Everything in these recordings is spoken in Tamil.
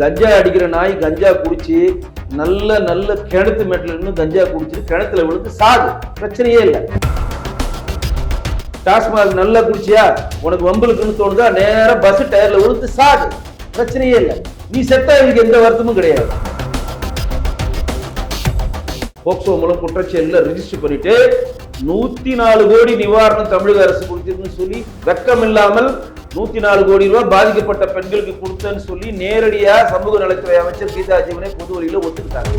கஞ்சா அடிக்கிற நாய் கஞ்சா குடிச்சு நல்ல நல்ல கிணத்து மேட்டில் இருந்து கஞ்சா குடிச்சிட்டு கிணத்துல விழுந்து சாகு, பிரச்சனையே இல்லை. டாஸ்மாக் நல்லா குடிச்சியா, உனக்கு வம்பலுக்குன்னு தோணுதா, நேரம் பஸ் டயர்ல விழுந்து சாகு, பிரச்சனையே இல்லை. நீ செத்தா எனக்கு எந்த வருத்தமும் கிடையாது. போக்சோ மூலம் குற்றச்செயல ரிஜிஸ்டர் பண்ணிட்டு 104 கோடி நிவாரணம் தமிழக அரசு கொடுத்திருக்குன்னு சொல்லி வெக்கம் இல்லாமல் 104 கோடி ரூபாய் பாதிக்கப்பட்ட பெண்களுக்கு கொடுத்தேன்னு சொல்லி நேரடியா சமூக நலத்துறை அமைச்சர் கீதா ஜீவனை பொது வழியில ஒத்துக்கிட்டாங்க.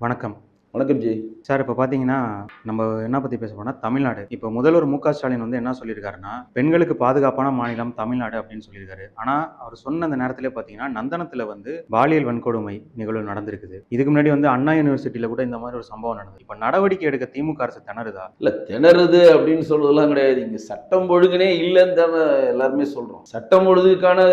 வணக்கம். வணக்கம் ஜி. சார், இப்போ பார்த்தீங்கன்னா நம்ம என்ன பற்றி பேச போனால் தமிழ்நாடு. இப்போ முதல்வர் மு க ஸ்டாலின் வந்து என்ன சொல்லியிருக்காருன்னா, பெண்களுக்கு பாதுகாப்பான மாநிலம் தமிழ்நாடு அப்படின்னு சொல்லியிருக்காரு. ஆனால் அவர் சொன்ன அந்த நேரத்திலே பார்த்தீங்கன்னா நந்தனத்தில் வந்து பாலியல் வன்கொடுமை நிகழ்வு நடந்திருக்குது. இதுக்கு முன்னாடி வந்து அண்ணா யூனிவர்சிட்டியில் கூட இந்த மாதிரி ஒரு சம்பவம் நடந்தது. இப்போ நடவடிக்கை எடுக்க திமுக அரசு திணறுதா? இல்லை, திணறுது அப்படின்னு சொல்றதெல்லாம் கிடையாது. இங்கே சட்டம் ஒழுங்குனே இல்லைன்னு தானே எல்லாருமே சொல்கிறோம். சட்டம் ஒழுங்குக்கான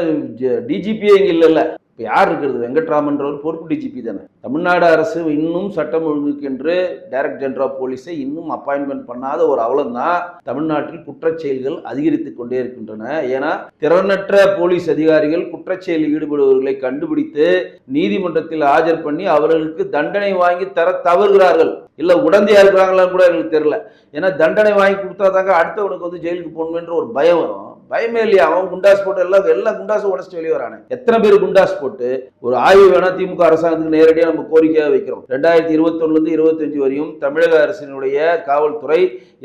டிஜிபியே இங்கே இல்லைல்ல. இப்போ யார் இருக்கிறது? வெங்கட்ராமன்றவர் பொறுப்பு டிஜிபி தானே. தமிழ்நாடு அரசு இன்னும் சட்டம் ஒழுங்குக்கு என்று டைரக்டர் ஜெனரல் ஆஃப் போலீஸை இன்னும் அப்பாயின்மெண்ட் பண்ணாத ஒரு அவலம் தான் தமிழ்நாட்டில் குற்றச்செயல்கள் அதிகரித்து கொண்டே இருக்கின்றன. ஏன்னா திறனற்ற போலீஸ் அதிகாரிகள் குற்றச்செயலில் ஈடுபடுபவர்களை கண்டுபிடித்து நீதிமன்றத்தில் ஆஜர் பண்ணி அவர்களுக்கு தண்டனை வாங்கி தர தவறுகிறார்கள். இல்லை உடந்தையா இருக்கிறாங்களான்னு கூட எங்களுக்கு தெரியல. ஏன்னா தண்டனை வாங்கி கொடுத்தாதாங்க அடுத்தவனுக்கு வந்து ஜெயிலுக்கு போகணுன்ற ஒரு பயம் வரும். பயமே இல்லையா? அவன் குண்டாஸ் போட்டு எல்லா குண்டாஸும் உடச்சிட்டு வெளியே வரானே. எத்தனை பேர் குண்டாஸ் போட்டு ஒரு ஆய்வு வேணா திமுக அரசாங்கத்துக்கு நேரடியாக நம்ம கோரிக்கையாக வைக்கிறோம். 2021 25 வரையும் தமிழக அரசினுடைய காவல்துறை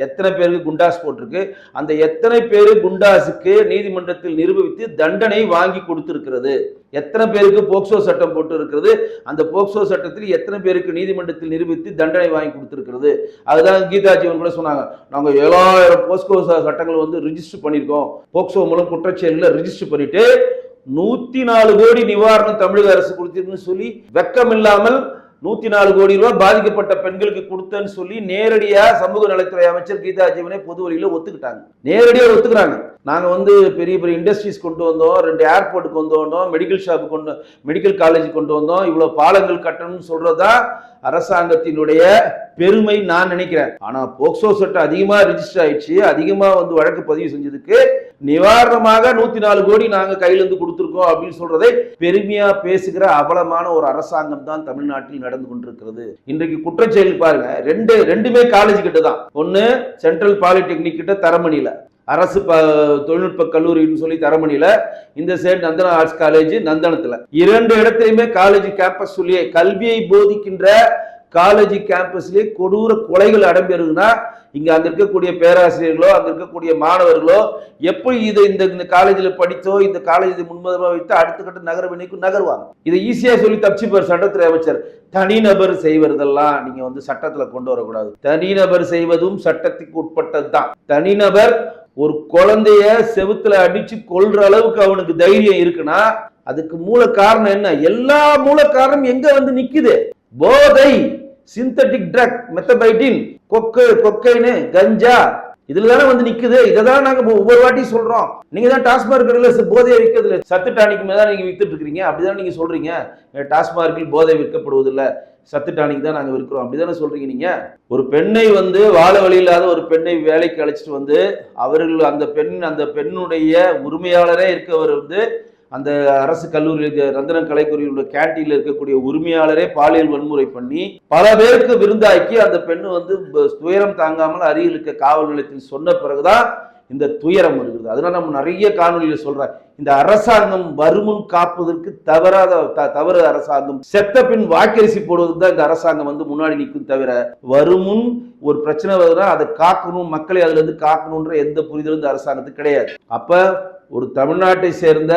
எத்தனை பேருக்கு குண்டாஸ் போட்டிருக்கு, அந்த எத்தனை பேரு குண்டாஸுக்கு நீதிமன்றத்தில் நிரூபித்து தண்டனை வாங்கி கொடுத்திருக்கிறது, எத்தனை பேருக்கு போக்சோ சட்டம் போட்டு இருக்கிறது, அந்த போக்சோ சட்டத்தில் எத்தனை பேருக்கு நீதிமன்றத்தில் நிரூபித்து தண்டனை வாங்கி கொடுத்திருக்கிறது. அதுதான் கீதா ஜீவன் கூட சொன்னாங்க, நாங்க 7000 போக்சோ சட்டங்கள் வந்து ரிஜிஸ்டர் பண்ணியிருக்கோம், போக்சோ மூலம் குற்றச்செயல ரிஜிஸ்டர் பண்ணிட்டு 104 கோடி நிவாரணம் தமிழக அரசு கொடுத்திருக்குன்னு சொல்லி வெக்கம் இல்லாமல் 104 கோடி ரூபாய் பாதிக்கப்பட்ட பெண்களுக்கு கொடுத்தேன்னு சொல்லி நேரடியா சமூக நலத்துறை அமைச்சர் கீதா ஜீவனை பொது வழியில ஒத்துக்கிட்டாங்க. நேரடியா ஒத்துக்கிறாங்க. நாங்க வந்து பெரிய பெரிய இண்டஸ்ட்ரீஸ் கொண்டு வந்தோம், 2 ஏர்போர்ட் கொண்டு வந்தோம், மெடிக்கல் காலேஜ் கொண்டு வந்தோம், இவ்வளவு பாலங்கள் கட்டணும்னு சொல்றதா அரசாங்கத்தினுடைய பெருமை நான் நினைக்கிறேன். ஆனா போக்சோ சட்டம் அதிகமா ரிஜிஸ்டர் ஆயிடுச்சு, அதிகமா வந்து வழக்கு பதிவு செஞ்சதுக்கு நிவாரணமாக 104 கோடி நாங்க கையில இருந்து கொடுத்திருக்கோம் அப்படின்னு சொல்றதை பெருமையா பேசுகிற அவலமான ஒரு அரசாங்கம் தான் தமிழ்நாட்டில் நடந்து கொண்டிருக்கிறது. இன்றைக்கு குற்றச்செயல் பாருங்க, ரெண்டுமே காலேஜ் கிட்ட தான். ஒன்னு சென்ட்ரல் பாலிடெக்னிக் கிட்ட தரமணியில, அரசு தொழில்நுட்ப கல்லூரின்னு சொல்லி தரமணியில, இந்த சைடு நந்தனா ஆர்ட்ஸ் காலேஜ் நந்தனத்துல. 2 இடத்திலுமே காலேஜ் கேம்பஸ் சொல்லியே கல்வியை போதிக்கின்ற காலேஜ் கேம்பஸ்லேயே கொடூர கொலைகள் இடம்பெறுதுன்னா இங்க அங்க இருக்கக்கூடிய பேராசிரியர்களோ அங்க இருக்கக்கூடிய மாணவர்களோ எப்படி இதை இந்த காலேஜில் படித்தோ இந்த காலேஜ் முன்மதமாக வைத்து அடுத்த கட்ட நகர வினைக்கும் நகர்வாங்க. இதை ஈஸியா சொல்லி தப்பிச்சுப்பார் சட்டத்துறை அமைச்சர். தனிநபர் செய்வதெல்லாம் நீங்க வந்து சட்டத்துல கொண்டு வரக்கூடாது. தனிநபர் செய்வதும் சட்டத்துக்கு உட்பட்டது தான். தனிநபர் ஒரு குழந்தைய செவுத்துல அடிச்சு கொல்ற அளவுக்கு அவனுக்கு தைரியம் இருக்குன்னா அதுக்கு மூல காரணம் என்ன? எல்லா மூல காரணம் எங்க வந்து நிக்குது? போதை, சிந்தட்டிக் ட்ரக், மெத்தபைட்டின், கொக்கைனு, கஞ்சா, இதுல தானே வந்து நிக்குது. இதான் நாங்க ஒவ்வொரு வாட்டி சொல்றோம். நீங்க தான் டாஸ்மார்க் போதையை விற்கிறதுல சத்து டானிக் மேல நீங்க வித்துட்டு இருக்கிறீங்க, அப்படிதான் நீங்க சொல்றீங்க. டாஸ்மார்க்கில் போதை விற்கப்படுவதில்லை, சத்து டானிக் தான் நாங்க விற்கிறோம், அப்படிதானே சொல்றீங்க. நீங்க ஒரு பெண்ணை வந்து வாழ வழி இல்லாத ஒரு பெண்ணை வேலைக்கு அழைச்சிட்டு வந்து அவர்கள் அந்த பெண்ணுடைய உரிமையாளரே இருக்கவர் வந்து அந்த அரசு கல்லூரி ரந்தனம் கலைக்கல்லூரியுடைய கேண்டீன்ல இருக்கக்கூடிய உரிமையாளரே பாலியல் வன்முறை பண்ணி பல பேருக்கு விருந்தாக்கி அந்த பெண்ணு வந்து துயரம் தாங்காமல் அருகில் இருக்க காவல் நிலையத்தில் சொன்ன பிறகுதான் இந்த துயரம் வருகிறது. அதனால நம்ம நிறைய காணொலியில சொல்றேன், இந்த அரசாங்கம் வருமுன் காப்பதற்கு தவறு அரசாங்கம். செத்த பின் வாக்கரிசி போடுவதற்கு தான் இந்த அரசாங்கம் வந்து முன்னாடி நிற்கும் தவிர வருமுன் ஒரு பிரச்சனை வருதுன்னா அதை காக்கணும், மக்களை அதுல இருந்து காக்கணும்ன்ற எந்த புரிதலும் இந்த அரசாங்கத்துக்கு கிடையாது. அப்ப ஒரு தமிழ்நாட்டை சேர்ந்த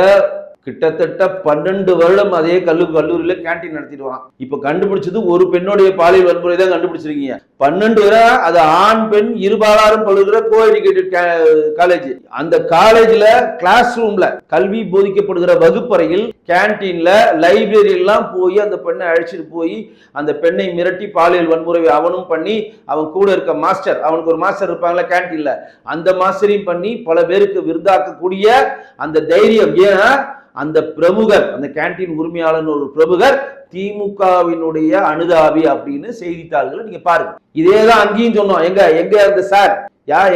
கிட்டத்தட்ட 12 வருடம் அதே கல்லூரியில கேண்டீன் நடத்திட்டு வரான். இப்ப கண்டுபிடிச்சது ஒரு பெண்ணுடைய பாலியல் வன்முறை தான் கண்டுபிடிச்சிருக்கீங்க. 12 வரை அது ஆண் பெண் இருபாலாரும் பழுகிற கோ எஜுகேட்டட் காலேஜ். அந்த காலேஜ்ல கிளாஸ் ரூம்ல கல்வி போதிக்கப்படுகிற வகுப்பறையில், கேண்டீன்ல, லைப்ரரி எல்லாம் போய் அந்த பெண்ணை அழைச்சிட்டு போய் அந்த பெண்ணை மிரட்டி பாலியல் வன்முறை அவனும் பண்ணி, அவன் கூட இருக்க மாஸ்டர், அவனுக்கு ஒரு மாஸ்டர் இருப்பாங்களா கேண்டீன்ல, அந்த மாஸ்டரையும் பண்ணி பல பேருக்கு விருந்தாக்கக்கூடிய அந்த தைரியம். ஏன்னா அந்த பிரமுகர், அந்த கேண்டீன் உரிமையாளர் ஒரு பிரமுகர் திமுகவினுடைய அனுதாபி அப்படின்னு செய்தித்தாள்களை நீங்க பாருங்க. இதேதான் அங்கேயும் சொன்னோம். எங்க அந்த சார்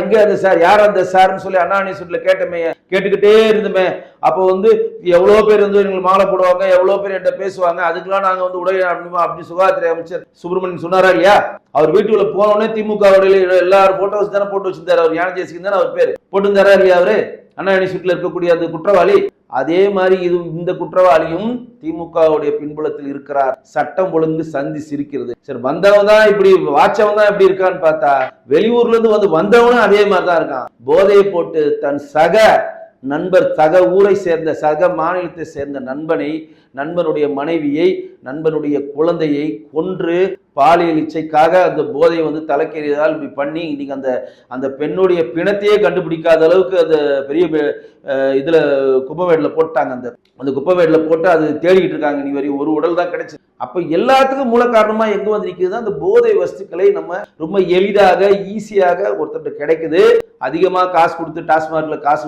எங்க அந்த சார், யார் அந்த சார்னு சொல்லி அண்ணா யூனிவர்சிட்டியில கேட்டமே, கேட்டுக்கிட்டே இருந்துமே. அப்போ வந்து எவ்வளவு பேர் வந்து எங்களுக்கு மாலை போடுவாங்க, எவ்வளவு பேர் என்கிட்ட பேசுவாங்க, அதுக்கெல்லாம் நாங்க வந்து உடனே அப்படி சுகாதாரத்துறை அமைச்சர் சுப்பிரமணியன் சொன்னாரா இல்லையா? அவர் வீட்டுக்குள்ள போனோடனே திமுக எல்லாரும் போட்டோஸ் தானே போட்டு வச்சிருந்தாரு. அவர் ஞான ஜெயசிங் தானே அவர் பேரு போட்டு இருந்தாரா இல்லையா? அவரு அண்ணா யூனிவர்சிட்டியில இருக்கக்கூடிய அந்த குற்றவாளி. அதே மாதிரி இது இந்த குற்றவாளியும் திமுகவுடைய பின்புலத்தில் இருக்கிறார். சட்டம் ஒழுங்கு சந்தி சிரிக்கிறது. சரி, வந்தவன் தான் இப்படி, வாச்சவன் தான் இப்படி இருக்கான்னு பார்த்தா வெளியூர்ல இருந்து வந்து வந்தவனும் அதே மாதிரிதான் இருக்கான். போதையை போட்டு தன் சக நண்பர், சக ஊரை சேர்ந்த, சக மாநிலத்தை சேர்ந்த நண்பனுடைய மனைவியை, நண்பனுடைய குழந்தையை கொன்று பாலியல் இச்சைக்காக அந்த போதையை வந்து தலைக்கேறியதால் இப்படி பண்ணி இன்னைக்கு அந்த பெண்ணுடைய பிணத்தையே கண்டுபிடிக்காத அளவுக்கு அந்த பெரிய இதுல குப்பமேடுல போட்டாங்க. அந்த குப்பமேடுல போட்டு அது தேடிக்கிட்டு இருக்காங்க. நீ வரையும் ஒரு உடல் தான் கிடைச்சு. அப்ப எல்லாத்துக்கும் மூல காரணமா எங்க வந்து நிற்குதுன்னா, அந்த போதை வஸ்துக்களை நம்ம ரொம்ப எளிதாக ஈஸியாக ஒருத்தர் கிடைக்குது. அதிகமா காசு கொடுத்து டாஸ்மார்க்ல காசு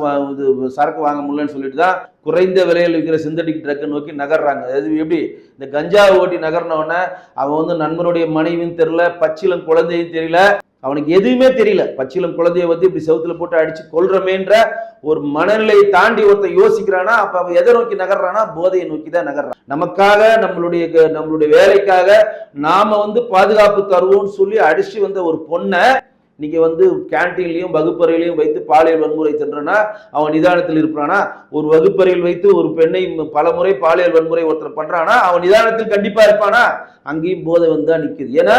சரக்கு வாங்க முடியலன்னு சொல்லிட்டு தான் குறைந்த விலையில் விற்கிற சிந்தட்டிக் ட்ரக்கை நோக்கி நகர்றாங்க. அது எப்படி இந்த கஞ்சாவை ஓட்டி நகர்னவன அவன் வந்து நண்பனுடைய மனைவியும் தெரியல, பச்சிலம் குழந்தையும் தெரியல, அவனுக்கு எதுவுமே தெரியல. பச்சிலம் குழந்தைய வந்து இப்படி செவுத்துல போட்டு அடிச்சு கொல்றமேன்ற ஒரு மனநிலையை தாண்டி ஒருத்தன் யோசிக்கிறானா, அப்ப அவன் எதை நோக்கி நகர்றானா? போதையை நோக்கி தான் நகர்றான். நமக்காக நம்மளுடைய வேலைக்காக நாம வந்து பாதுகாப்பு தருவோம்னு சொல்லி அடிச்சு வந்த ஒரு பொண்ணை நீங்க வந்து கேன்டீன்லயும் வகுப்பறையிலையும் வைத்து பாலியல் வன்முறை சென்றனா அவன் நிதானத்தில் இருப்பானா? ஒரு வகுப்பறையில் வைத்து ஒரு பெண்ணை பல முறை பாலியல் வன்முறை ஒருத்தர் பண்றானா அவன் நிதானத்தில் கண்டிப்பா இருப்பானா? அங்கேயும் போதை வந்து நிக்குது. ஏன்னா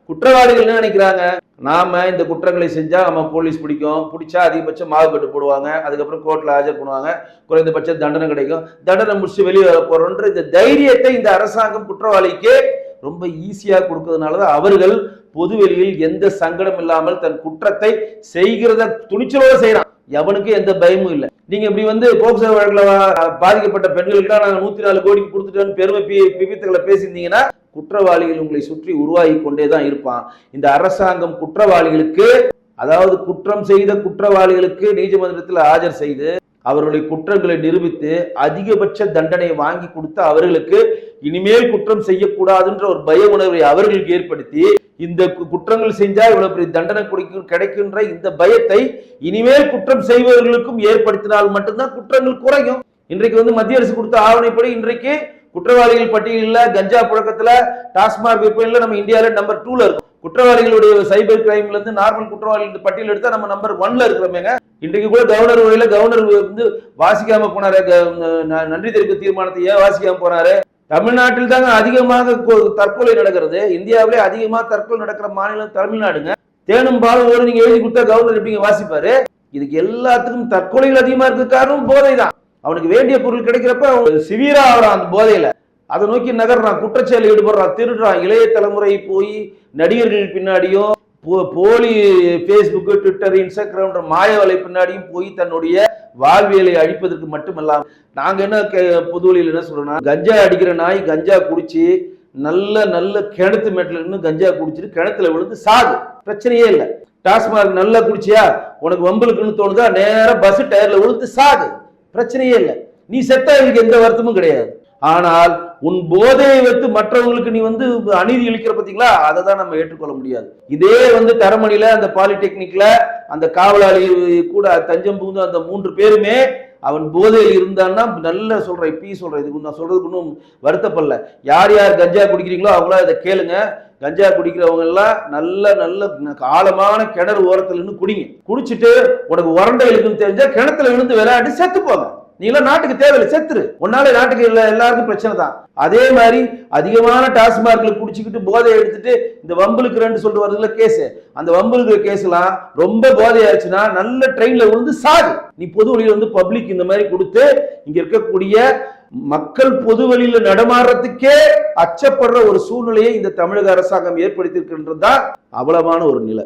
குற்றவாளிகள் என்ன நினைக்கிறாங்க, நாம இந்த குற்றங்களை செஞ்சா நம்ம போலீஸ் பிடிச்சா அதிகபட்சம் மாவு கட்டு போடுவாங்க, அதுக்கப்புறம் கோர்ட்ல ஆஜர் பண்ணுவாங்க, குறைந்தபட்ச தண்டனை கிடைக்கும், தண்டனை முடிச்சு வெளியே வர போறோன்ற இந்த தைரியத்தை இந்த அரசாங்கம் குற்றவாளிக்கு ரொம்ப ஈஸியா கொடுக்கறதுனாலதான் அவர்கள் பொதுவெளியில் எந்த சங்கடம் இல்லாமல் தன் குற்றத்தை செய்கிறத துணிச்சலோட செய்யறான். எவனுக்கு எந்த பயமும் இல்லை. நீங்க இப்படி வந்து போக்சோ வழக்குல பாதிக்கப்பட்ட பெண்களுக்கு நாங்க 104 கோடிக்கு கொடுத்துட்டோன்னு பெருமை பிபித்துகளை பேசியிருந்தீங்கன்னா குற்றவாளிகள் உங்களை சுற்றி உருவாகி கொண்டேதான் இருப்பான். இந்த அரசாங்கம் குற்றவாளிகளுக்கு, அதாவது குற்றம் செய்த குற்றவாளிகளுக்கு நீதிமன்றத்தில் ஆஜர் செய்து அவர்களுடைய குற்றங்களை நிரூபித்து அதிகபட்ச தண்டனை வாங்கி கொடுத்து அவர்களுக்கு இனிமேல் குற்றம் செய்யக்கூடாதுன்ற ஒரு பய உணர்வை அவர்களுக்கு ஏற்படுத்தி இந்த குற்றங்கள் செஞ்சா இவ்வளவு பெரிய தண்டனை கிடைக்கின்ற இந்த பயத்தை இனிமேல் குற்றம் செய்பவர்களுக்கும் ஏற்படுத்தினால் மட்டும்தான் குற்றங்கள் குறையும். இன்றைக்கு வந்து மத்திய அரசு கொடுத்த ஆவணைப்படி இன்றைக்கு குற்றவாளிகள் பட்டியலில் கஞ்சா புழக்கத்துல டாஸ்மாக் விற்பனையில நம்ம இந்தியாவில நம்பர் 2ல இருக்கும். குற்றவாளிகளுடைய சைபர் கிரைம்ல இருந்து நார்மல் குற்றவாளிகள் பட்டியல் எடுத்தா நம்ம நம்பர் 1ல இருக்கிறோமேங்க. இன்றைக்கு கூட கவர்னர் உரையில கவர்னர் வந்து வாசிக்காம போனாரு, நன்றி தெரிவிக்க தீர்மானத்தை ஏன் வாசிக்காம போனாரு? தமிழ்நாட்டில் தாங்க அதிகமாக தற்கொலை நடக்கிறது. இந்தியாவிலே அதிகமா தற்கொலை நடக்கிற மாநிலம் தமிழ்நாடுங்க. தேனும் பாலும் ஓடு நீங்க எழுதி கொடுத்தா கவர்னர் எப்படிங்க வாசிப்பாரு? இதுக்கு எல்லாத்துக்கும் தற்கொலைகள் அதிகமா இருக்க காரணம் போதை தான். அவனுக்கு வேண்டிய பொருள் கிடைக்கிறப்ப அவன் சிவியரா ஆகிறான் அந்த போதையில, அதை நோக்கி நகர்றான், குற்றச்செயலில் ஈடுபடுறான், திருடுறான். இளைய தலைமுறை போய் நடிகர்கள் பின்னாடியும் போலி பேஸ்புக், ட்விட்டர், இன்ஸ்டாகிராம் மாயவலை பின்னாடியும் போய் தன்னுடைய வாழ்வியலை அழிப்பதற்கு மட்டுமல்லாம நாங்க என்ன பொதுவெளியில் என்ன சொல்றோம்னா, கஞ்சா அடிக்கிற நாய் கஞ்சா குடிச்சு நல்ல கிணத்து மேட்டில் இருந்து கஞ்சா குடிச்சிட்டு கிணத்துல விழுந்து சாகு, பிரச்சனையே இல்லை. டாஸ்மாக் நல்லா குடிச்சியா, உனக்கு வம்பலுக்குன்னு தோணுதா, நேரம் பஸ் டயர்ல விழுந்து சாகு, பிரச்சனையே இல்லை. நீ செத்தா எனக்கு எந்த வருத்தமும் கிடையாது. ஆனால் உன் போதையை வைத்து மற்றவங்களுக்கு நீ வந்து அநீதி இழிக்கிற பார்த்தீங்களா, அதை தான் நம்ம ஏற்றுக்கொள்ள முடியாது. இதே வந்து தரமணியில அந்த பாலிடெக்னிக்ல அந்த காவலாளி கூட தஞ்சம் புகுந்து அந்த 3 பேருமே அவன் போதையில் இருந்தான்னா நல்ல சொல்றேன், இப்பயும் சொல்றேன், இதுக்கு நான் சொல்றதுக்கு இன்னும் வருத்தப்படல. யார் யார் கஞ்சா குடிக்கிறீங்களோ அவங்களா இதை கேளுங்க. கஞ்சா குடிக்கிறவங்க எல்லாம் நல்ல ஆழமான கிணறு ஓரத்துல இருந்து குடிங்க. குடிச்சிட்டு உனக்கு உரண்டை இருக்குன்னு தெரிஞ்சா கிணத்துல விழுந்து விளையாடி செத்து போங்க. நீ எல்லாம் நாட்டுக்கு தேவையில்லை, செத்துரு. உன்னால நாட்டுக்கு எல்லாருக்கும் பிரச்சனை தான். அதே மாதிரி அதிகமான டாஸ்மார்க்ல குடிச்சுக்கிட்டு போதை எடுத்துட்டு இந்த வம்புலுக்கு 2 சொல்லிட்டு வருதுல கேஸ், அந்த வம்புலுக்கு கேஸ் எல்லாம் ரொம்ப போதை ஆயிடுச்சுன்னா நல்ல ட்ரெயின்ல விழுந்து சாகு. நீ பொது வழியில வந்து பப்ளிக் இந்த மாதிரி கொடுத்து இங்க இருக்கக்கூடிய மக்கள் பொது வழியில நடமாடுறதுக்கே அச்சப்படுற ஒரு சூழ்நிலையை இந்த தமிழக அரசாங்கம் ஏற்படுத்தியிருக்கின்றதுதான் அவலமான ஒரு நிலை.